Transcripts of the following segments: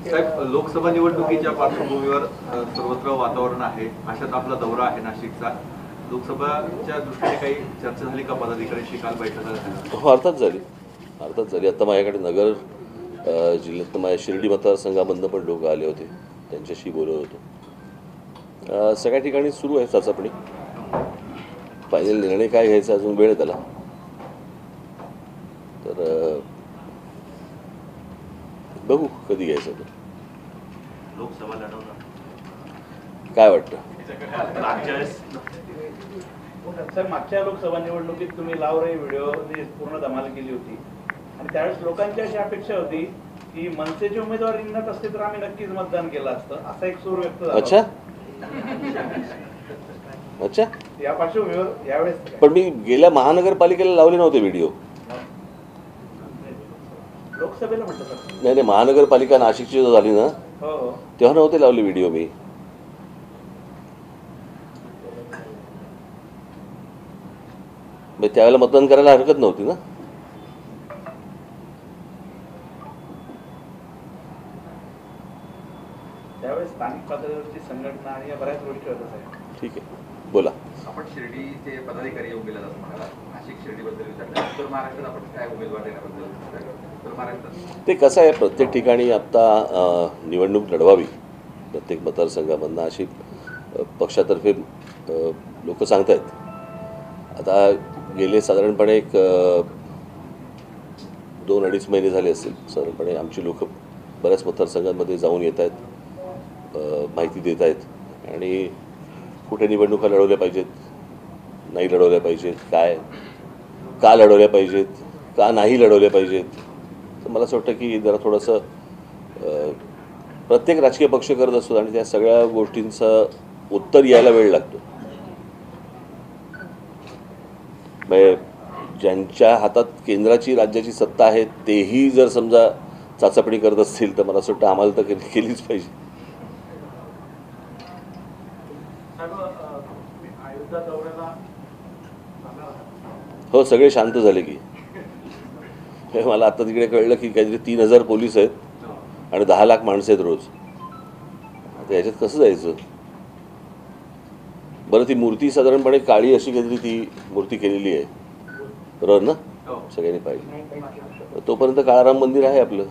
साहेब, लोकसभा निवडणुकीच्या पार्श्वभूमीवर सर्वत्र वातावरण आहे. अशात आपला दौरा आहे नाशिकचा. लोकसभाच्या दृष्टीने काही चर्चा झाली का पदाधिकाऱ्यांशी? काल बैठक झाली? हो, अर्थात झाली. आता माझ्याकडे नगर जिल्ह्यात माझ्या शिर्डी मतदारसंघामधनं पण लोक आले होते, त्यांच्याशी बोलत होतो. सगळ्या ठिकाणी सुरू आहे चाचपणी. फायनल निर्णय काय घ्यायचा अजून वेळ त्याला. तर बघू कधी घ्यायचं तो. लोकसभा लढवणार काय वाटतं? सर, मागच्या लोकसभा निवडणुकीत तुम्ही लाव रे व्हिडिओ पूर्ण धमाल केली होती आणि त्यावेळेस लोकांची अशी अपेक्षा होती की मनसेचे उमेदवार रिंगणात असते तर आम्ही नक्कीच मतदान केलं असतं, असा एक सूर व्यक्त झाला. अच्छा, या पार्श्वभूमीवर यावेळेस पण मी गेल्या महानगरपालिकेला लावले नव्हते व्हिडिओ. लोकसभेला म्हटलं सर. नाही, महानगरपालिका नाशिकची जो झाली ना, हो हो, तेव्हा नव्हते लावले व्हिडिओ मी. त्यावेळेला मतदान करायला हरकत नव्हती ना. त्यावेळेस स्थानिक पातळीवरची संघटना आणि या बऱ्याच गोष्टी होत्या साहेब. ठीक आहे, बोला. आपण शिर्डीचे पदाधिकारी येऊन गेला असं म्हणाला. नाशिक शिर्डीबद्दल विचारलं. उत्तर महाराष्ट्रात आपण काय उमेदवार देण्याबद्दल उत्तर महाराष्ट्रात ते कसं आहे, प्रत्येक ठिकाणी आत्ता निवडणूक लढवावी प्रत्येक मतदारसंघामधनं अशी पक्षातर्फे लोक सांगत आहेत. आता गेले साधारणपणे एक 2-2.5 महिने झाले असतील साधारणपणे आमची लोक बऱ्याच मतदारसंघांमध्ये जाऊन येत आहेत, माहिती देत आहेत आणि कुठे निवडणुका लढवल्या पाहिजेत, नाही लढवल्या पाहिजेत, का लढवल्या पाहिजेत, का नाही लढवल्या पाहिजेत. तर मला असं वाटतं की जरा थोडंसं प्रत्येक राजकीय पक्ष करत असतो आणि त्या सगळ्या गोष्टींचं उत्तर यायला वेळ लागतो. म्हणजे ज्यांच्या हातात केंद्राची राज्याची सत्ता आहे तेही जर समजा चाचपणी करत असतील तर मला असं वाटतं आम्हाला तर केलीच पाहिजे. हो, सगळे शांत झाले की. मला आता तिकडे कळलं की काहीतरी 3,000 पोलीस आहेत आणि 10 लाख माणसं आहेत रोज. आता याच्यात कसं जायचं? बरं, ती मूर्ती साधारणपणे काळी अशी काहीतरी ती मूर्ती केलेली आहे, बरोबर ना? सगळ्यांनी पाहिजे. तोपर्यंत काळाराम मंदिर आहे आपलं,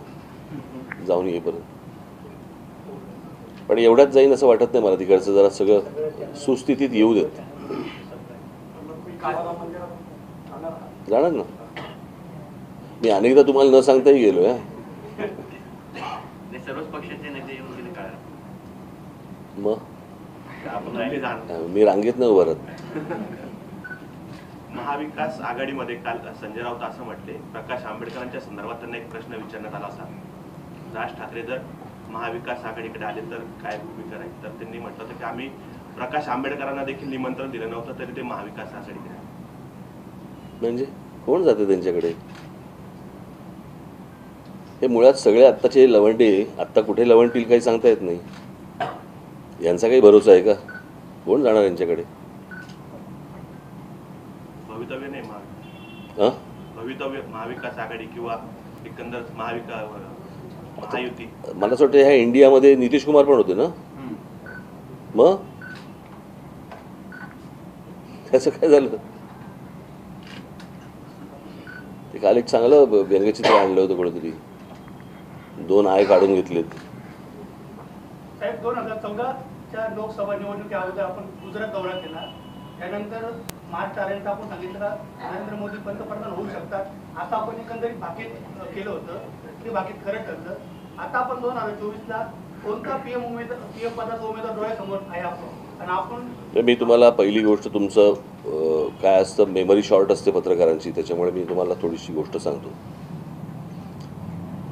जाऊन येईपर्यंत. पण एवढ्यात जाईन असं वाटत नाही मला. तिकडचं जरा सगळं सुस्थितीत येऊ देत. जाणार ना. मी अनेकदा तुम्हाला न सांगताही गेलो आहे. सर्वच पक्षाचे नेते येऊन गेले काय मग आपण मी रांगेत नाही उभं राहत. महाविकास आघाडीमध्ये काल संजय राऊत असं म्हटले, प्रकाश आंबेडकरांच्या संदर्भात त्यांना एक प्रश्न विचारण्यात आला होता, राज ठाकरे जर महाविकास आघाडीकडे आले तर काय भूमिका राहील. तर त्यांनी म्हटलं होतं की आम्ही प्रकाश आंबेडकरांना देखील निमंत्रण दिलं नव्हतं तरी ते महाविकास आघाडीकडे. म्हणजे कोण जाते त्यांच्याकडे? हे मुळात सगळे आत्ताचे लवंडे आत्ता कुठे लवंडतील काही सांगता येत नाही. यांचा काही भरोसा आहे का? कोण जाणार यांच्याकडे? भवितव्य नाही भवितव्य महाविकास आघाडी किंवा एकंदर महायुती. मला असं वाटतं ह्या इंडियामध्ये नितीश कुमार पण होते ना. मग त्याचं काय झालं? ते काल एक चांगलं व्यंगचित्र आणलं होतं कोणीतरी. 2 आय काढून घेतलेत. साहेब, 2014च्या लोकसभा निवडणुकी अगोदर आपण गुजरात दौरा केला. त्यानंतर मार्च 4 आपण सांगितलं का नरेंद्र मोदी पंतप्रधान होऊ शकतात. आता आपण एकंदरीत भाकीत केलं होतं, ते भाकीत खरं ठरलं. आता आपण 2024ला कोणता पीएम पदाचा उमेदवार डोळ्यासमोर आहे आपण आणि आपण? मी तुम्हाला पहिली गोष्ट तुमचं काय असतं, मेमरी शॉर्ट असते पत्रकारांची, त्याच्यामुळे मी तुम्हाला थोडीशी गोष्ट सांगतो.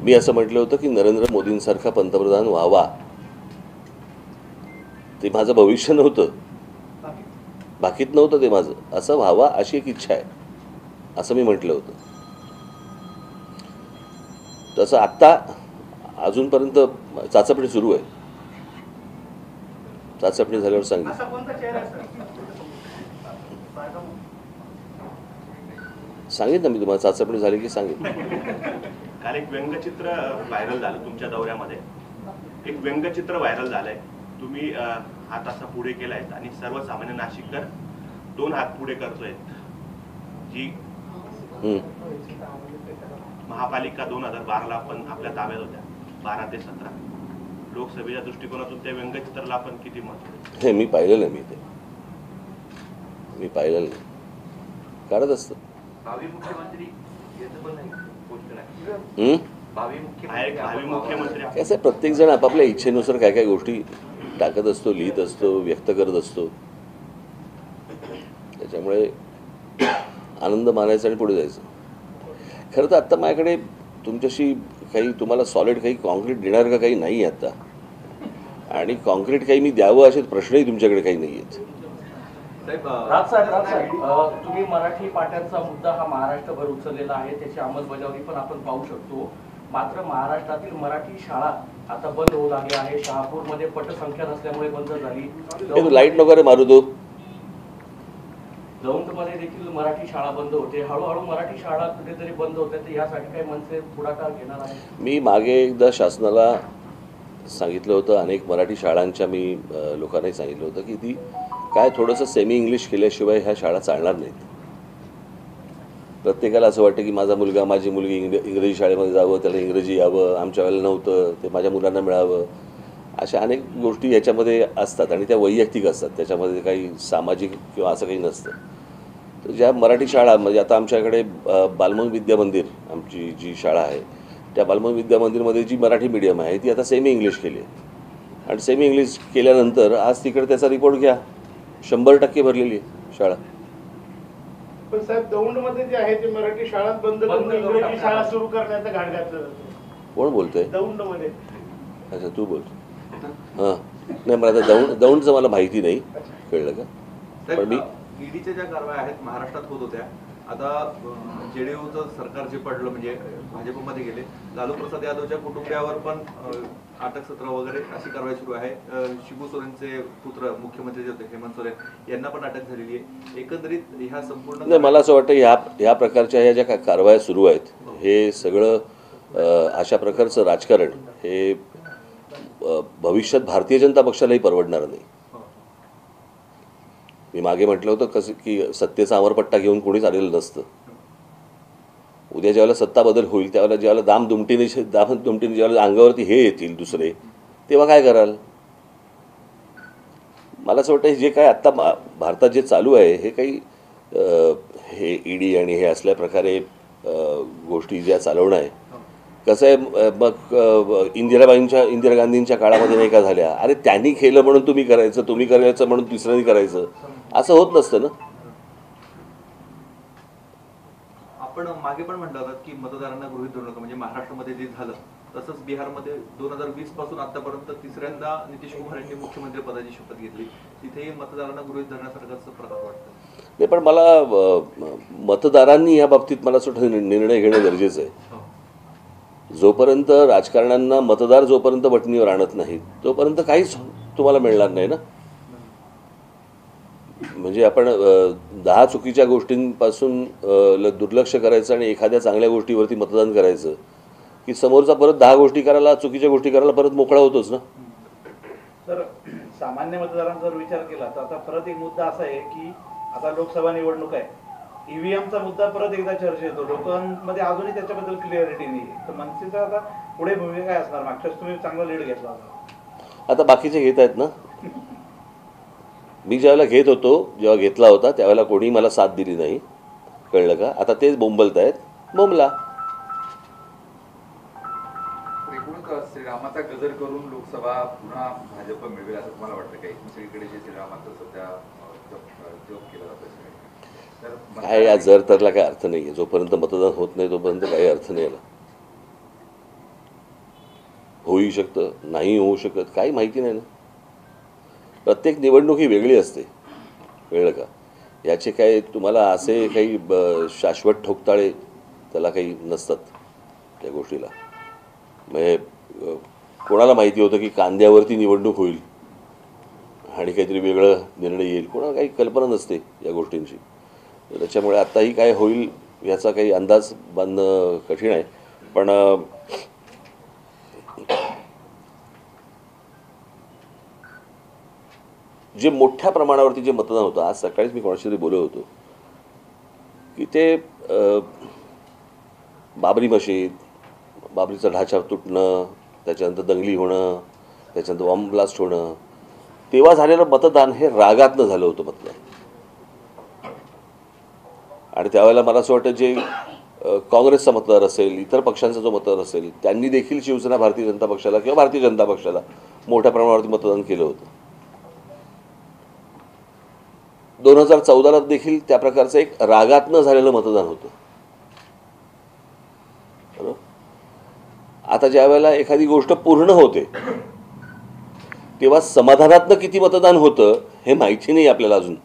मी असं म्हटलं होतं की नरेंद्र मोदींसारखा पंतप्रधान व्हावा. ते माझं भविष्य नव्हतं, बाकीत नव्हतं, ते माझं असं व्हावा अशी एक इच्छा आहे असं मी म्हटलं होतं. तसं आत्ता अजूनपर्यंत चाचपणी सुरू आहे. चाचपणी झाल्यावर सांगितलं. सांगितलं ना मी तुम्हाला, चाचपणी झाली की सांगितलं. काल एक व्यंगचित्र व्हायरल झालं तुमच्या दौऱ्यामध्ये. एक व्यंगचित्र व्हायरल झालंय. तुम्ही हात असा पुढे केलाय आणि सर्वसामान्य नाशिककर 2 हात पुढे करतोय. जी महापालिका 2012ला आपण आपल्या ताब्यात होत्या, 12 ते 17. लोकसभेच्या दृष्टिकोनातून त्या व्यंगचित्राला आपण किती महत्त्व? हे मी पाहिलं नाही, मी पाहिलं नाही. काढत असतं. भावी मुख्यमंत्री याचं पण नाही पोस्टर आहे. भावी मुख्यमंत्री कसं आहे, प्रत्येक जण आपापल्या इच्छेनुसार काय काय गोष्टी टाकत असतो, लिहित असतो, व्यक्त करत असतो. त्याच्यामुळे आनंद मानायचा आणि पुढे जायचं. खरं तर आत्ता माझ्याकडे तुमच्याशी काही तुम्हाला सॉलिड काही कॉन्क्रीट देणार का काही नाही आहे आत्ता. आणि कॉन्क्रीट काही मी द्यावं असे प्रश्नही तुमच्याकडे काही नाही आहेत. राज साहेब, तुम्ही मराठी पाट्यांचा मुद्दा हा महाराष्ट्रभर उचललेला आहे, त्याची अंमलबजावणी पण आपण पाहू शकतो. मात्र महाराष्ट्रातील मराठी शाळा आता बंद होऊ लागल्या आहे. शहापूरमध्ये पटसंख्या नसल्यामुळे बंद झाली. लाईट वगैरे मारू दो. दौंडमध्ये देखील मराठी शाळा बंद होते. हळूहळू मराठी शाळा कुठेतरी बंद होते, तर यासाठी काही मनसे पुढाकार घेणार आहे? मी मागे एकदा शासनाला सांगितलं होतं, अनेक मराठी शाळांच्या मी लोकांनाही सांगितलं होतं की ती काय थोडंसं सेमी इंग्लिश केल्याशिवाय ह्या शाळा चालणार नाहीत. प्रत्येकाला असं वाटतं की माझा मुलगा माझी मुलगी इंग्रजी शाळेमध्ये जावं, त्याला इंग्रजी यावं, आमच्या वेळेला नव्हतं, ते माझ्या मुलांना मिळावं. अशा अनेक गोष्टी याच्यामध्ये असतात आणि त्या वैयक्तिक असतात, त्याच्यामध्ये काही सामाजिक किंवा असं काही नसतं. तर ज्या मराठी शाळा म्हणजे आता आमच्याकडे बालमन विद्या मंदिर आमची जी शाळा आहे, त्या बालमन विद्या मंदिरमध्ये जी मराठी मीडियम आहे ती आता सेमी इंग्लिश केली आहे. आणि सेमी इंग्लिश केल्यानंतर आज तिकडे त्याचा रिपोर्ट घ्या, 100% भरलेली आहे शाळा. पण साहेब, दौंडमध्ये जे आहे ते मराठी शाळा बंद करून इंग्रजी शाळा सुरू करण्याचं घाट घातलं जातं. कोण बोलतंय? दौंडमध्ये. अच्छा, तू बोल. हां, नाही मला आता दौंडचं मला माहिती नाही, कळलं का? पण मी ईडीच्या ज्या कारवाया आहेत महाराष्ट्रात होत होत्या, आता जेडीयूचं सरकार जे पडलं म्हणजे भाजपमध्ये गेले, लालू प्रसाद यादवच्या कुटुंबियावर पण अटक सत्र वगैरे अशी कारवाई सुरू आहे. शिबू सोरेनचे पुत्र मुख्यमंत्री जे होते हेमंत सोरेन यांना पण अटक झालेली आहे. एकंदरीत ह्या संपूर्ण नाही, मला असं वाटतं ह्या प्रकारच्या ह्या ज्या कारवाया सुरू आहेत हे सगळं अशा प्रकारचं राजकारण हे भविष्यात भारतीय जनता पक्षालाही परवडणार नाही. मी मागे म्हटलं होतं कसं की सत्तेचा अमरपट्टा घेऊन कोणीच आलेलं नसतं. उद्या ज्यावेळेला सत्ता बदल होईल त्यावेळेला ज्यावेळेला दामदुमटीने ज्यावेळेला अंगावरती हे येतील दुसरे, तेव्हा काय कराल? मला असं वाटतं हे काय आत्ता भारतात जे चालू आहे हे काही हे ईडी आणि हे असल्या प्रकारे गोष्टी ज्या चालवणं आहे. कसं आहे, मग इंदिरा गांधींच्या काळामध्ये नाही का झाल्या, अरे त्यांनी केलं म्हणून तुम्ही करायचं म्हणून तिसऱ्यांनी करायचं, असं होत नसतं ना. आपण मागे पण म्हटलं होतं की मतदारांना गृहीत धरू नका, म्हणजे महाराष्ट्रामध्ये जे झालं तसंच बिहारमध्ये 2020 पासून आतापर्यंत तिसऱ्यांदा नितीश कुमार यांनी मुख्यमंत्री पदाची शपथ घेतली, तिथेही मतदारांना गृहीत धरण्यासारखंच प्रकार वाटतं. नाही, पण मला मतदारांनी या बाबतीत मला असं वाटतं निर्णय घेणं गरजेचं आहे. जोपर्यंत राजकारण्यांना मतदार जोपर्यंत वटणीवर आणत नाहीत तोपर्यंत काहीच तुम्हाला मिळणार नाही ना. म्हणजे आपण 10 चुकीच्या गोष्टींपासून दुर्लक्ष करायचं आणि एखाद्या चांगल्या गोष्टीवरती मतदान करायचं की समोरचा परत 10 गोष्टी करायला, चुकीच्या गोष्टी करायला परत मोकळा होतोच ना. तर सामान्य मतदारांचा जर विचार केला तर आता परत एक मुद्दा असा आहे की आता लोकसभा निवडणूक आहे, ईव्हीएमचा मुद्दा परत एकदा चर्चेत येतो. लोकांमध्ये अजूनही त्याच्याबद्दल क्लिअरिटी नाही. तर मनसेचा आता पुढे भूमिका काय असणार? मागच्या तुम्ही चांगला लीड घेतला होता, आता बाकीचे घेत आहेत ना. मी ज्यावेळेला घेत होतो, जेव्हा घेतला होता त्यावेळेला कोणी मला साथ दिली नाही, कळलं का? आता तेच बोंबलत आहेत, बोंबला. एकूणच श्रीरामाचा गजर करून लोकसभा पुन्हा भाजप मिळवेल असं तुम्हाला वाटतं काही? सगळीकडे जे श्रीरामाचं सध्या जप केला जातं काय, या जर तरला काय अर्थ नाही आहे. जोपर्यंत मतदान होत नाही तोपर्यंत काही अर्थ नाही याला. होऊ शकतं, नाही होऊ शकत, काही माहिती नाही ना. प्रत्येक निवडणूक ही वेगळी असते, कळलं का? याचे काय तुम्हाला असे काही शाश्वत ठोकताळे त्याला काही नसतात त्या गोष्टीला. म्हणजे कोणाला माहिती होतं की कांद्यावरती निवडणूक होईल आणि काहीतरी वेगळं निर्णय येईल? कोणाला काही कल्पना नसते या गोष्टींची. त्याच्यामुळे आत्ताही काय होईल याचा काही अंदाज बांधणं कठीण आहे. पण जे मोठ्या प्रमाणावरती जे मतदान होतं, आज सकाळीच मी कोणाशी तरी बोलत होतो की ते बाबरी मशीद, बाबरीचा ढाचा तुटणं, त्याच्यानंतर दंगली होणं, त्याच्यानंतर बॉम्ब ब्लास्ट होणं, तेव्हा झालेलं मतदान हे रागातनं झालं होतं मतदान. आणि त्यावेळेला मला असं वाटतं जे काँग्रेसचा मतदार असेल, इतर पक्षांचा जो मतदार असेल, त्यांनी देखील शिवसेना, भारतीय जनता पक्षाला किंवा भारतीय जनता पक्षाला मोठ्या प्रमाणावरती मतदान केलं होतं. 2014ला देखील त्या प्रकारचं एक रागातनं झालेलं मतदान होतं. बरोबर. आता ज्या वेळेला एखादी गोष्ट पूर्ण होते तेव्हा समाधानातनं किती मतदान होतं हे माहिती नाही आपल्याला अजून.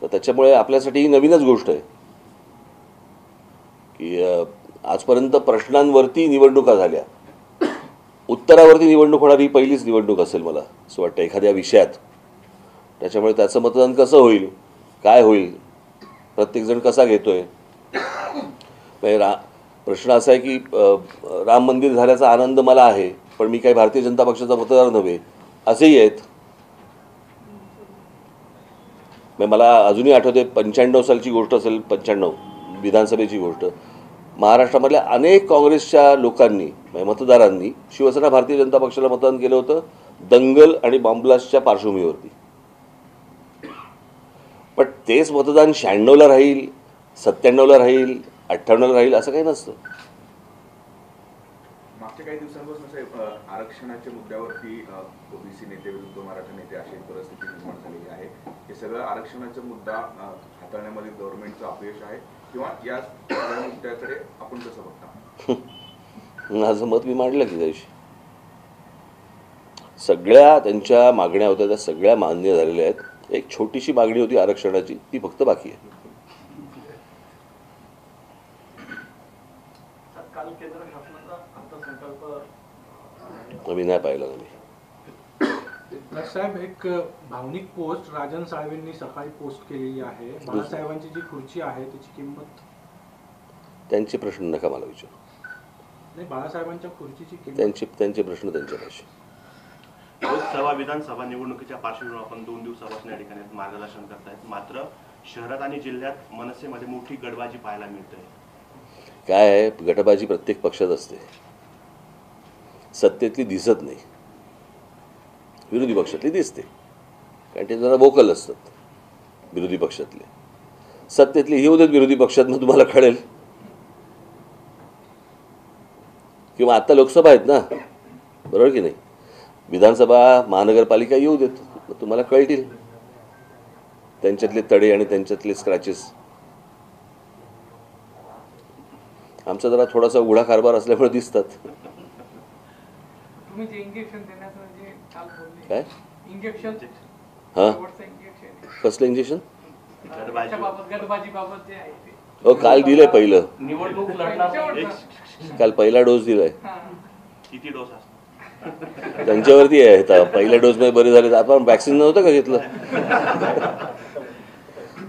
तर त्याच्यामुळे आपल्यासाठी ही नवीनच गोष्ट आहे की आजपर्यंत प्रश्नांवरती निवडणुका झाल्या, उत्तरावरती निवडणूक होणारी पहिलीच निवडणूक असेल मला असं वाटतं एखाद्या विषयात. त्याच्यामुळे त्याचं मतदान कसं होईल, काय होईल, प्रत्येकजण कसा घेतोय. प्रश्न असा आहे की राम मंदिर झाल्याचा आनंद मला आहे, पण मी काही भारतीय जनता पक्षाचा मतदार नव्हे, असेही आहेत. मला अजूनही आठवते 95 सालची गोष्ट असेल, 95 विधानसभेची गोष्ट. महाराष्ट्रामधल्या अनेक काँग्रेसच्या लोकांनी, मतदारांनी शिवसेना, भारतीय जनता पक्षाला मतदान केलं होतं दंगल आणि बॉम्बब्लास्टच्या पार्श्वभूमीवरती. पण तेच मतदान 96ला राहील, 97ला राहील, 98ला राहील असं काही नसतं. मागच्या काही दिवसांपासून साहेब आरक्षणाच्या मुद्द्यावरती ओबीसी नेते विरुद्ध मराठा नेते अशी परिस्थिती निर्माण झालेली आहे. हे सगळं आरक्षणाचा मुद्दा हाताळण्यामध्ये गव्हर्नमेंटचं अपयश आहे किंवा या मुद्द्याकडे आपण कसं बघता? माझं मत मी मांडलं की त्याशी सगळ्या त्यांच्या मागण्या होत्या त्या सगळ्या मान्य झालेल्या आहेत. एक छोटीशी मागणी होती आरक्षणाची, ती फक्त बाकी आहे. मी नाही पाहिलं साहेब. एक भावनिक पोस्ट राजन साळवेंनी सकाळी पोस्ट केलेली आहे. बाळासाहेबांची जी खुर्ची आहे त्याची किंमत, त्यांचे प्रश्न नका मला विचारू. नाही, बाळासाहेबांच्या खुर्चीची किंमत त्यांचे प्रश्न त्यांच्यापाशी. लोकसभा विधानसभा निवडणुकीच्या पार्श्वभूमीवर आपण 2 दिवसापासून या ठिकाणी मार्गदर्शन करतायत. मात्र शहरात आणि जिल्ह्यात मनसेमध्ये मोठी गडबाजी पाहायला मिळते. काय आहे, गटबाजी प्रत्येक पक्षात असते, सत्तेतली दिसत नाही, विरोधी पक्षातली दिसते, कारण ते जरा वोकल असतात विरोधी पक्षातले. सत्तेतली येऊ देत विरोधी पक्षात, मग तुम्हाला कळेल. किंवा आता लोकसभा आहेत ना, बरोबर की नाही, विधानसभा, महानगरपालिका येऊ देत, मग तुम्हाला कळतील त्यांच्यातले तडे आणि त्यांच्यातले स्क्रॅचेस. आमचा जरा थोडासा उघडा कारभार असल्यामुळे दिसतात. तुम्ही जे इंजेक्शन देण्याचं जे काल बोलले, काय इंजेक्शन, हां, इंजेक्शन कसलं इंजेक्शन? गटबाजी बाबत जे आहे ते. हो, काल दिलंय पहिलं, निवडणूक लढणार काल पहिला डोस दिलाय. किती डोस असतात त्यांच्यावरती आहे. आता पहिल्या डोसमध्ये बरे झाले, आपण वॅक्सिन नव्हतं का घेतलं,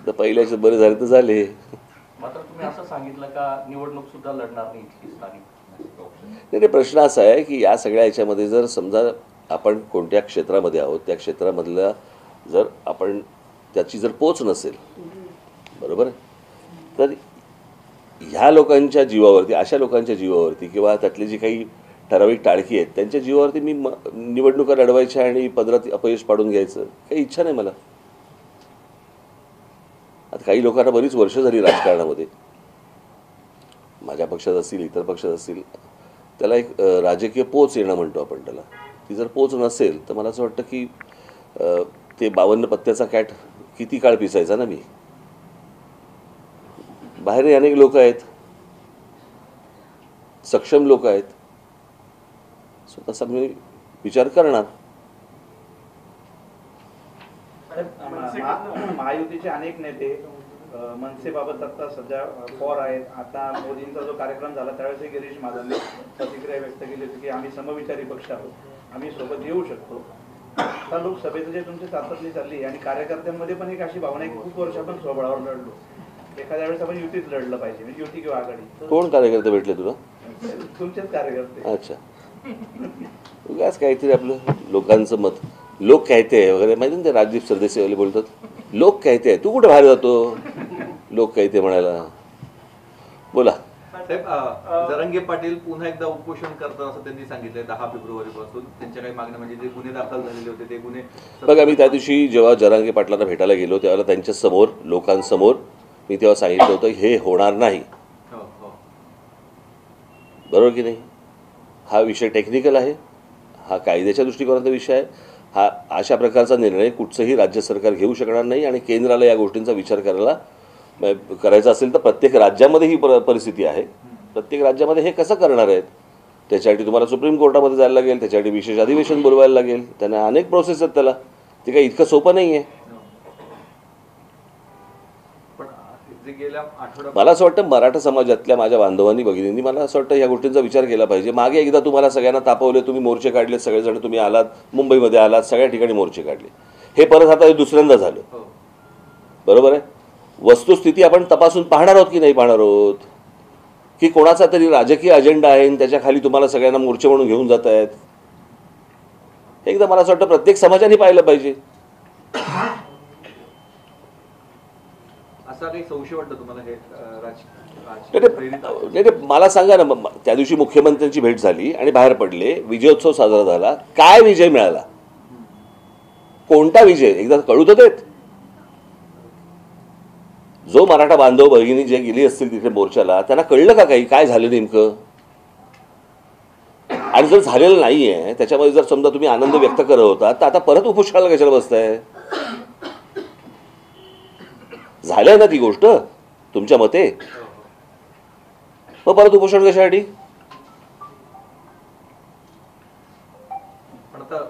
तर पहिल्याचे बरे झाले तर झाले. मात्र तुम्ही असं सांगितलं का निवडणूक सुद्धा लढणार नाही इथली स्थानिक? नाही, प्रश्न असा आहे की या सगळ्या याच्यामध्ये जर समजा आपण कोणत्या क्षेत्रामध्ये आहोत, त्या क्षेत्रामधला जर आपण त्याची जर पोच नसेल, बरोबर आहे, तर ह्या लोकांच्या जीवावरती, अशा लोकांच्या जीवावरती किंवा त्यातली जी काही ठराविक टाळकी आहेत त्यांच्या जीवावरती मी निवडणुका लढवायच्या आणि पदरात अपयश पाडून घ्यायचं काही इच्छा नाही मला. आता काही लोकांना बरीच वर्ष झाली राजकारणामध्ये, माझ्या पक्षात असतील, इतर पक्षात असतील, त्याला एक राजकीय पोच येणं म्हणतो आपण त्याला. ती जर पोच नसेल तर मला असं वाटतं की ते 52 पत्त्याचा कॅट किती काळ पिसायचा ना मी. बाहेर अनेक लोक आहेत, सक्षम लोक आहेत, स्वतःचा मी विचार करणार. महायुतीचे अनेक नेते मनसेबाबत आता सध्या फॉर आहेत. आता मोदींचा जो कार्यक्रम झाला त्यावेळेस गिरीश महाजनने प्रतिक्रिया व्यक्त केली होती की आम्ही समविचारी पक्ष आहोत, आम्ही सोबत येऊ शकतो. आता लोकसभेचं जे तुमची चाचपणी चालली आणि कार्यकर्त्यांमध्ये पण एक अशी भावना आहे की खूप वर्ष आपण स्वबळावर लढलो, एखाद्या वेळेस आपण युतीत लढलं पाहिजे, म्हणजे युती किंवा आघाडी. कोण कार्यकर्ते भेटले तुला? तुमचेच कार्यकर्ते. अच्छा, उगाच काहीतरी आपलं लोकांचं मत, लोक कहते आहे वगैरे माहिती ना, ते राजदीप सरदेसाईवाले बोलतात लोक कहते आहे, तू कुठे बाहेर जातो लोक कहते म्हणायला. बोला. साहेब, जरांगे पाटील पुन्हा एकदा उपोषण करतात असं त्यांनी सांगितलंय 10 फेब्रुवारीपासून. त्यांच्या काही मागण्या म्हणजे जे गुन्हे दाखल झालेले होते ते गुन्हे. बघा, मी त्या दिवशी जेव्हा जरांगे पाटलांना भेटायला गेलो त्यावेळेला त्यांच्या समोर, लोकांसमोर मी तेव्हा सांगितलं होतं हे होणार नाही. बरोबर की नाही? हा विषय टेक्निकल आहे, हा कायद्याच्या दृष्टिकोनाचा विषय आहे. हा अशा प्रकारचा निर्णय कुठचंही राज्य सरकार घेऊ शकणार नाही आणि केंद्राला या गोष्टींचा विचार करायचा असेल तर प्रत्येक राज्यामध्ये ही परिस्थिती आहे. प्रत्येक राज्यामध्ये हे कसं करणार आहेत त्याच्यासाठी तुम्हाला सुप्रीम कोर्टामध्ये जायला लागेल, त्याच्यासाठी विशेष अधिवेशन बोलवायला लागेल, त्यांना अनेक प्रोसेस आहेत त्याला. ते काही इतकं सोपं नाही आहे. मला असं वाटतं मराठा समाजातल्या माझ्या बांधवांनी भगिनींनी मला असं वाटतं या गोष्टींचा विचार केला पाहिजे. मागे एकदा तुम्हाला सगळ्यांना तापवले, तुम्ही मोर्चे काढले, सगळेजण तुम्ही आलात, मुंबईमध्ये आलात, सगळ्या ठिकाणी मोर्चे काढले. हे परत आता हे दुसऱ्यांदा झालं. बरोबर आहे. वस्तुस्थिती आपण तपासून पाहणार आहोत की नाही पाहणार आहोत, की कोणाचा तरी राजकीय अजेंडा आहे आणि त्याच्या खाली तुम्हाला सगळ्यांना मोर्चे म्हणून घेऊन जात आहेत. एकदा मला असं वाटतं प्रत्येक समाजाने पाहिलं पाहिजे. असा काही संशय वाटतं तुम्हाला हे नाही, मला सांगा ना, त्या दिवशी मुख्यमंत्र्यांची भेट झाली आणि बाहेर पडले, विजयोत्सव साजरा झाला, काय विजय मिळाला? कोणता विजय एकदा कळू तर देत. जो मराठा बांधव भगिनी जे गेली असतील तिथे मोर्चाला त्यांना कळलं का काही काय झालं नेमकं? आणि जर झालेलं नाहीये त्याच्यामध्ये जर समजा तुम्ही आनंद व्यक्त करत होता तर आता परत उपोषणाला कशाला बसताय? झालंय ना ती गोष्ट तुमच्या मते, मग परत उपोषण कशासाठी? पण आता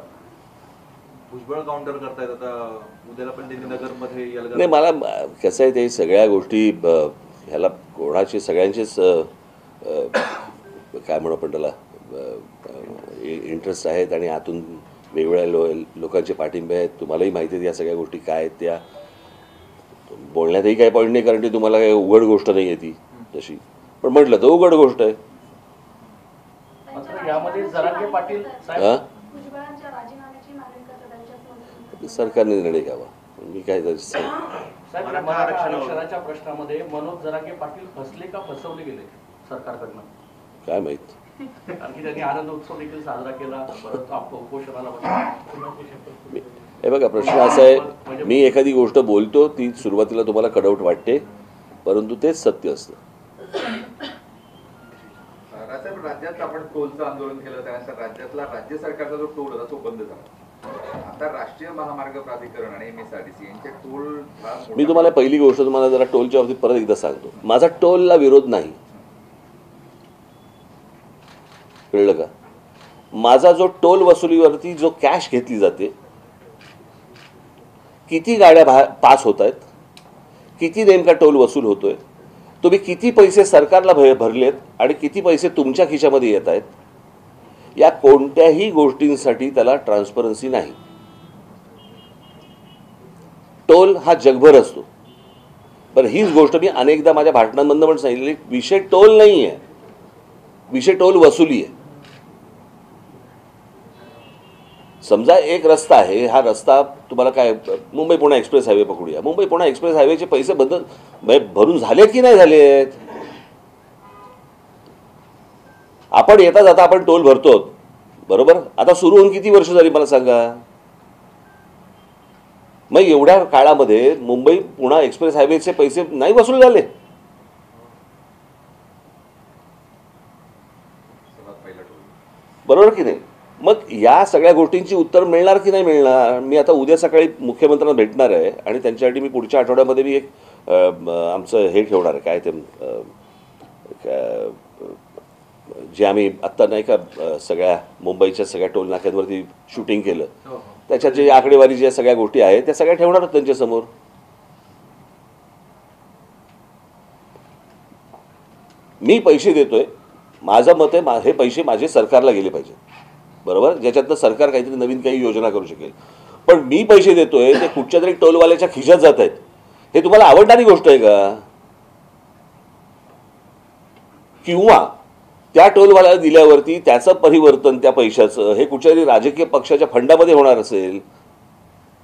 भुजबळ काउंटर करतायत, आता उद्याला पण त्यांनी नगरमध्ये नाही. मला कसं आहे ते सगळ्या गोष्टी ह्याला कोणाचे सगळ्यांचेच काय म्हणू आपण त्याला इंटरेस्ट आहेत आणि आतून वेगवेगळ्या लोकांचे पाठिंबे आहेत. तुम्हालाही माहिती आहे या सगळ्या गोष्टी काय आहेत. त्या बोलण्यातही काही पॉईंट नाही कारण ती तुम्हाला काही उघड गोष्ट नाही आहे ती तशी, पण म्हटलं तर उघड गोष्ट आहे. यामध्ये जरांगे पाटील सरकारने निर्णय घ्यावा. मी काय मराठा आरक्षणाच्या प्रश्नामध्ये मनोज जरांगे पाटील फसले का फसवले गेले सरकारकडनं काय माहित. कारण की त्यांनी आनंद उत्सव देखील साजरा केला, परत उपोषणाला. हे बघा, प्रश्न असा आहे, मी एखादी गोष्ट बोलतो ती सुरुवातीला तुम्हाला कडवट वाटते परंतु तेच सत्य असतं. राज्यात आपण टोलचं आंदोलन केलं, त्यानंतर राज्यातला राज्य सरकारचा जो टोल होता तो बंद झाला. आता राष्ट्रीय महामार्ग प्राधिकरण आणि MSRTC यांचे टोल. मी तुम्हाला पहिली गोष्ट तुम्हाला जरा टोलच्या बाबतीत परत एकदा सांगतो. माझा टोलला विरोध नाही, कळलं का? माझा जो टोल वसुलीवरती जो कॅश घेतली जाते, किती गाड्या पास होत आहेत, किती नेमका टोल वसूल होतोय, तुम्ही किती पैसे सरकारला भरलेत आणि किती पैसे तुमच्या खिशामध्ये येत आहेत, या कोणत्याही गोष्टींसाठी त्याला ट्रान्सपरन्सी नाही. टोल हा जगभर असतो. पण हीच गोष्ट मी अनेकदा माझ्या भाषणांमधून पण सांगितलेली, विषय टोल नाही आहे, विषय टोल वसुली आहे. समजा एक रस्ता आहे, हा रस्ता तुम्हाला काय मुंबई पुणे एक्सप्रेस हायवे पकडूया, मुंबई पुणे एक्सप्रेस हायवेचे पैसे भरून झाले की नाही झालेत? आपण येता जाता आपण टोल भरतो बरोबर. आता सुरू होऊन किती वर्ष झाली मला सांगा? मग एवढ्या काळामध्ये मुंबई पुणे एक्सप्रेस हायवेचे पैसे नाही वसूल झाले? बरोबर की नाही? मग या सगळ्या गोष्टींची उत्तर मिळणार की नाही मिळणार? मी आता उद्या सकाळी मुख्यमंत्र्यांना भेटणार आहे आणि त्यांच्यासाठी मी पुढच्या आठवड्यामध्ये मी एक आमचं हे ठेवणार आहे, काय ते जे आम्ही आत्ता नाही का सगळ्या मुंबईच्या सगळ्या टोल नाक्यांवरती शूटिंग केलं, त्याच्यात जे आकडेवारी ज्या सगळ्या गोष्टी आहेत त्या सगळ्या ठेवणार आहेत त्यांच्यासमोर. मी पैसे देतोय, माझं मत आहे हे पैसे माझे सरकारला गेले पाहिजे बरोबर, ज्याच्यातनं सरकार काहीतरी नवीन काही योजना करू शकेल. पण मी पैसे देतोय ते कुठच्या तरी टोलवाल्याच्या खिशात जात आहेत, हे तुम्हाला आवडणारी गोष्ट आहे का? किंवा त्या टोलवाल्याला दिल्यावरती त्याचं परिवर्तन त्या पैशाचं हे कुठच्याही राजकीय पक्षाच्या फंडामध्ये होणार असेल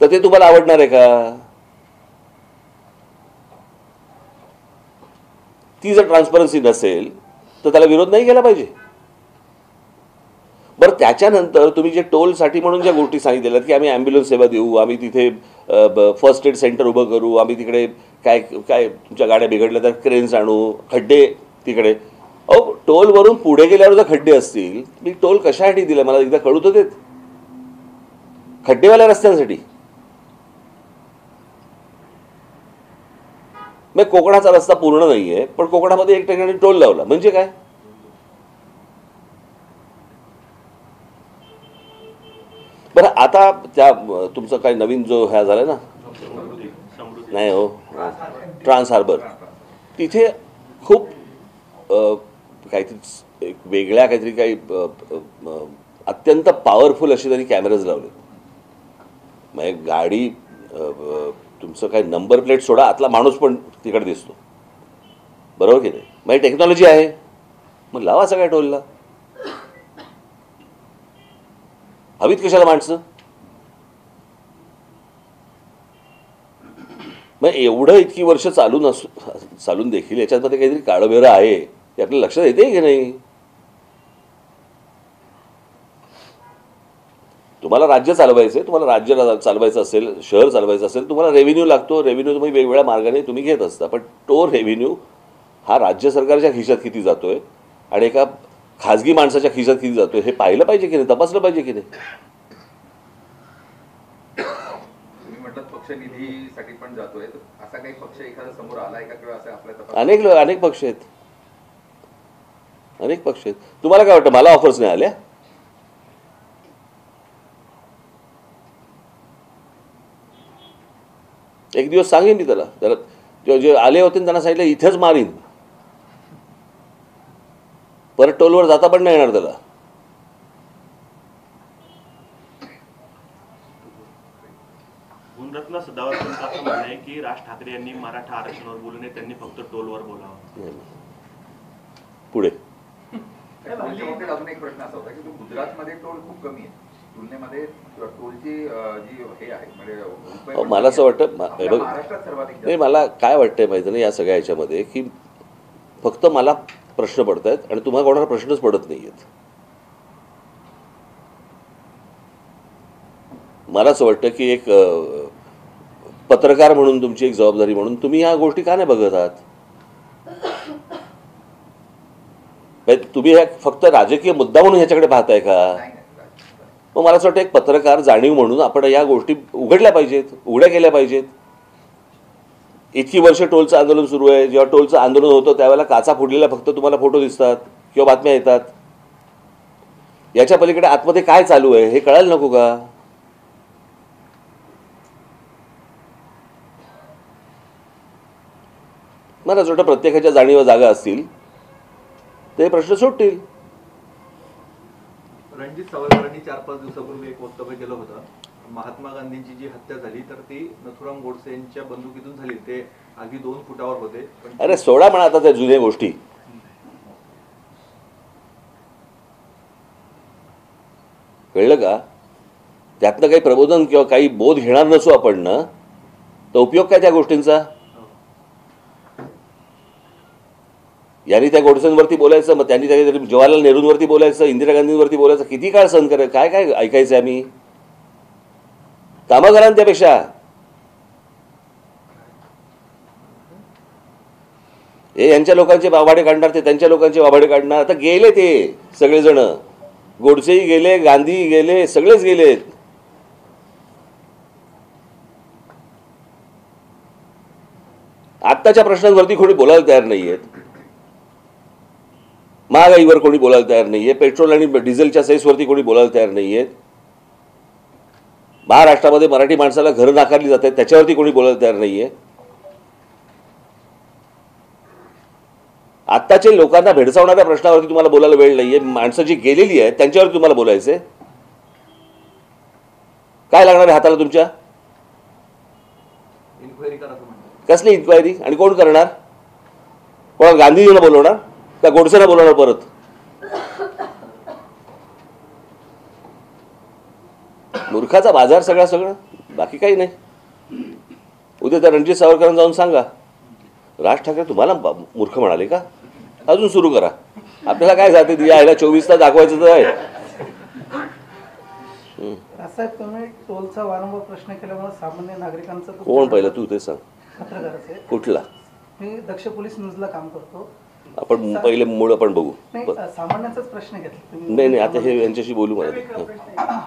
तर ते तुम्हाला आवडणार आहे का? ती जर ट्रान्सपरन्सी नसेल तर त्याला विरोध नाही केला पाहिजे. बरं, त्याच्यानंतर तुम्ही जे टोलसाठी म्हणून ज्या गोष्टी सांगितलेल्या की आम्ही ॲम्ब्युलन्स सेवा देऊ, आम्ही तिथे फर्स्ट एड सेंटर उभं करू, आम्ही तिकडे काय काय तुमच्या गाड्या बिघडल्या तर क्रेन्स आणू, खड्डे तिकडे. अहो, टोलवरून पुढे गेल्यावर जर खड्डे असतील, मी टोल कशासाठी दिला मला एकदा कळू तर देत. खड्डेवाल्या रस्त्यांसाठी. मग कोकणाचा रस्ता पूर्ण नाहीये पण कोकणामध्ये एक ठिकाणी टोल लावला म्हणजे काय? बरं, आता त्या तुमचं काय नवीन जो ह्या झालाय ना, नाही हो, ट्रान्स हार्बर, तिथे खूप काहीतरी एक वेगळ्या काहीतरी काही अत्यंत पॉवरफुल अशी त्यांनी कॅमेराज लावले. म्हणजे गाडी तुमचं काय नंबर प्लेट सोडा, आतला माणूस पण तिकडे दिसतो, बरोबर की नाही? म्हणजे टेक्नॉलॉजी आहे, मग लावा सगळ्या टोलला. हवीत कशाला माणसं? मग एवढं इतकी वर्ष चालून देखील याच्यामध्ये काहीतरी काळबेरं आहे ते आपल्याला लक्षात येते की नाही? तुम्हाला राज्य चालवायचं आहे, तुम्हाला राज्य चालवायचं असेल, शहर चालवायचं असेल, तुम्हाला रेव्हेन्यू लागतो. रेव्हेन्यू तुम्ही वेगवेगळ्या मार्गाने तुम्ही घेत असता, पण तो रेव्हेन्यू हा राज्य सरकारच्या खिशात किती जातोय आणि एका खाजगी माणसाच्या खिशात किती जातोय हे पाहिलं पाहिजे की नाही, तपासलं पाहिजे की नाही? तुम्ही म्हटलं पक्ष निधीसाठी पण जातोय, तर असा काही पक्ष एखादा समोर आलाय का किंवा असं आपल्या तपास? अनेक पक्ष आहेत, अनेक पक्ष आहेत. तुम्हाला काय वाटतं मला ऑफर्स नाही आल्या? एक दिवस सांगेन मी त्याला जे आले होते त्यांना सांगितलं इथेच मारीन, परत टोलवर जाता पण नाही येणार त्याला. गुणरत्न सदावर्तेंचं असं म्हणणं आहे की राज ठाकरे यांनी मराठा आरक्षणावर बोलू नये, त्यांनी फक्त टोलवर बोलावं. पुढे अजून एक प्रश्न असा होता की गुजरातमध्ये टोल खूप कमी आहे तुलनेमध्ये टोलची जी हे आहे म्हणजे मला असं वाटतं महाराष्ट्रात सर्वाधिक. नाही, मला काय वाटतंय माहिती नाही या सगळ्या ह्याच्यामध्ये की फक्त मला प्रश्न पडत आहेत आणि तुम्हाला कोणाला प्रश्नच पडत नाही आहेत. मला असं वाटतं की एक पत्रकार म्हणून तुमची एक जबाबदारी म्हणून तुम्ही ह्या गोष्टी का नाही बघत आहात? तुम्ही ह्या फक्त राजकीय मुद्दा म्हणून ह्याच्याकडे पाहताय का? मग मला असं वाटतं एक पत्रकार जाणीव म्हणून आपण या गोष्टी उघडल्या पाहिजेत, उघड्या केल्या पाहिजेत. इतकी वर्ष टोलचं आंदोलन सुरू आहे, जेव्हा टोलचं आंदोलन होतं त्यावेळेला काचा फुटलेल्या फक्त तुम्हाला फोटो दिसतात किंवा बातम्या येतात. याच्या पलीकडे आतमध्ये काय चालू आहे हे कळायला नको का? मला असं वाटतं प्रत्येकाच्या जाणीवा जागा असतील ते प्रश्न सुटतील. रणजित सावरकरांनी 4-5 दिवसापूर्वी एक वक्तव्य केलं होतं, महात्मा गांधींची जी हत्या झाली तर ती नथुराम गोडसे यांच्या बंदुकीतून झाली, ते अगदी 2 फुटावर होते. अरे सोडा म्हणा आता त्या जुन्या गोष्टी. कळलं का? त्यातनं काही प्रबोधन किंवा काही बोध घेणार नसू आपण ना, तर उपयोग काय त्या गोष्टींचा? यांनी त्या गोडसेंवरती बोलायचं, मग त्यांनी त्या जवाहरलाल नेहरूंवरती बोलायचं, इंदिरा गांधींवरती बोलायचं, किती काळ सहन करायचं? काय काय ऐकायचं आम्ही? कामं करा ना त्यापेक्षा. हे यांच्या लोकांचे वाभाडे काढणार, ते त्यांच्या लोकांचे वाभाडे काढणार. आता गेले ते सगळेजण, गोडसेही गेले, गांधीही गेले, सगळेच गेलेत. आत्ताच्या प्रश्नांवरती कोणी बोलायला तयार नाहीयेत. महागाईवर कोणी बोलायला तयार नाहीये, पेट्रोल आणि डिझेलच्या सेसवरती कोणी बोलायला तयार नाहीयेत. महाराष्ट्रामध्ये मराठी माणसाला घरं नाकारली जात आहेत त्याच्यावरती कोणी बोलायला तयार नाहीये. आत्ताचे लोकांना भेडसावणाऱ्या प्रश्नावरती तुम्हाला बोलायला वेळ नाहीये. माणसं जी गेलेली आहेत त्यांच्यावरती तुम्हाला बोलायचंय. काय लागणार आहे हाताला तुमच्या? इन्क्वायरी करा म्हणतात. कसली इन्क्वायरी? आणि कोण करणार? कोणा गांधीजींना बोलवणार का गोडसेला बोलवणार परत? मूर्खाचा बाजार सगळं बाकी काही नाही. उद्या त्या रणजित सावरकरांना जाऊन सांगा राज ठाकरे तुम्हाला मूर्ख म्हणाले का, अजून सुरू करा. आपल्याला काय जाते यायला 24 तास दाखवायचं तर आहे. साहेब, तुम्ही टोलचा वारंवार प्रश्न केल्यामुळे सामान्य नागरिकांचं कोण पहिलं तू ते सांग. पत्रकाराचे कुठला? मी दक्ष पोलीस न्यूजला काम करतो. आपण पहिले मूळ आपण बघू. नाही, सामान्यांचाच प्रश्न घेतला तुम्ही. नाही आता हे यांच्याशी बोलू मला.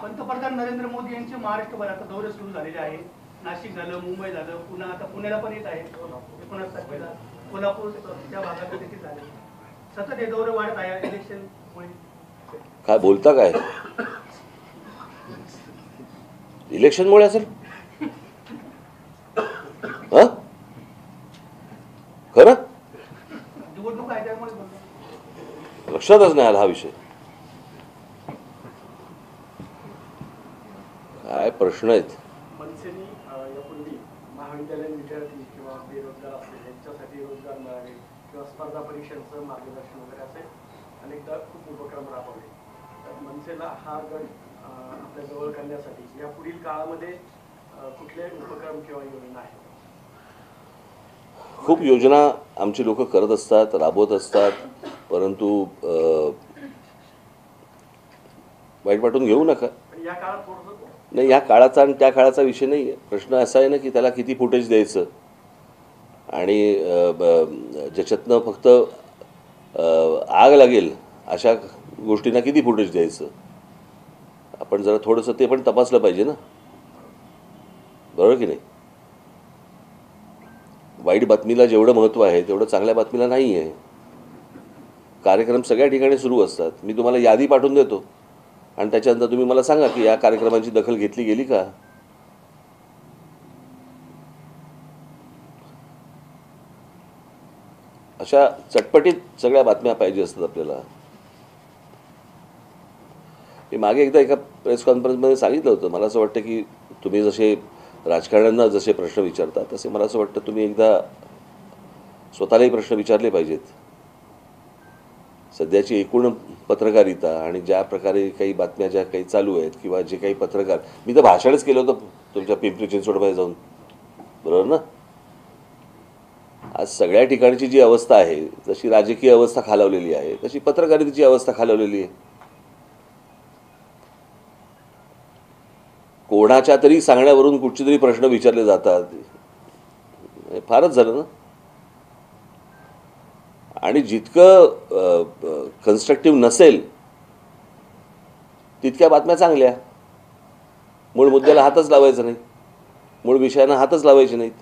पंतप्रधान नरेंद्र मोदी यांचे महाराष्ट्रभर आता दौरे सुरू झालेले आहे. नाशिक झालं, मुंबई झालं, पुन्हा आता पुण्याला पण येत आहे 19 तारखेला. कोल्हापूर त्या भागात देखील झाले. सतत हे दौरे वाढत आहे इलेक्शनमुळे. काय बोलता काय? इलेक्शनमुळे असेल? हा खरं निवडणूक आहे त्यामुळे बोलतो. लक्षातच नाही आला हा विषय. काय प्रश्न आहेत. मनसेनी यापूर्वी महाविद्यालयीन विद्यार्थी किंवा बेरोजगार असतील यांच्यासाठी रोजगार मिळावे किंवा स्पर्धा परीक्षांचं मार्गदर्शन वगैरे असे अनेकदा खूप उपक्रम राबवले. तर मनसेला हा गट आपल्या जवळ करण्यासाठी या पुढील काळामध्ये कुठले उपक्रम किंवा योजना आहेत? खूप योजना आमची लोक करत असतात, राबवत असतात, परंतु वाईट वाटून घेऊ नका. या काळात थोडंसं नाही, या काळाचा आणि त्या काळाचा विषय नाही आहे. प्रश्न असा आहे ना की त्याला किती फुटेज द्यायचं आणि ज्याच्यातनं फक्त आग लागेल अशा गोष्टींना किती फुटेज द्यायचं. आपण जरा थोडंसं ते पण तपासलं पाहिजे ना, बरोबर की नाही. वाईट बातमीला जेवढं महत्त्व आहे तेवढं चांगल्या बातमीला नाही आहे. कार्यक्रम सगळ्या ठिकाणी सुरू असतात. मी तुम्हाला यादी पाठवून देतो आणि त्याच्यानंतर तुम्ही मला सांगा की या कार्यक्रमांची दखल घेतली गेली का. अशा चटपटीत सगळ्या बातम्या पाहिजे असतात आपल्याला. मी मागे एकदा एका प्रेस कॉन्फरन्समध्ये सांगितलं होतं, मला असं वाटतं की तुम्ही जसे राजकारण्यांना जसे प्रश्न विचारता तसे मला असं वाटतं तुम्ही एकदा स्वतःलाही प्रश्न विचारले पाहिजेत. सध्याची एकूण पत्रकारिता आणि ज्या प्रकारे काही बातम्या ज्या काही चालू आहेत किंवा जे काही पत्रकार, मी तर भाषणच केलं होतं तुमच्या पिंपरी चिंचवडमध्ये जाऊन, बरोबर ना. आज सगळ्या ठिकाणची जी अवस्था आहे, जशी राजकीय अवस्था खालावलेली आहे तशी पत्रकारितेची अवस्था खालावलेली आहे. कोणाच्या तरी सांगण्यावरून कुठचे तरी प्रश्न विचारले जातात, फारच झालं ना. आणि जितकं कन्स्ट्रक्टिव्ह नसेल तितक्या बातम्या चांगल्या. मूळ मुद्द्याला हातच लावायचा नाही, मूळ विषयांना हातच लावायचे नाहीत.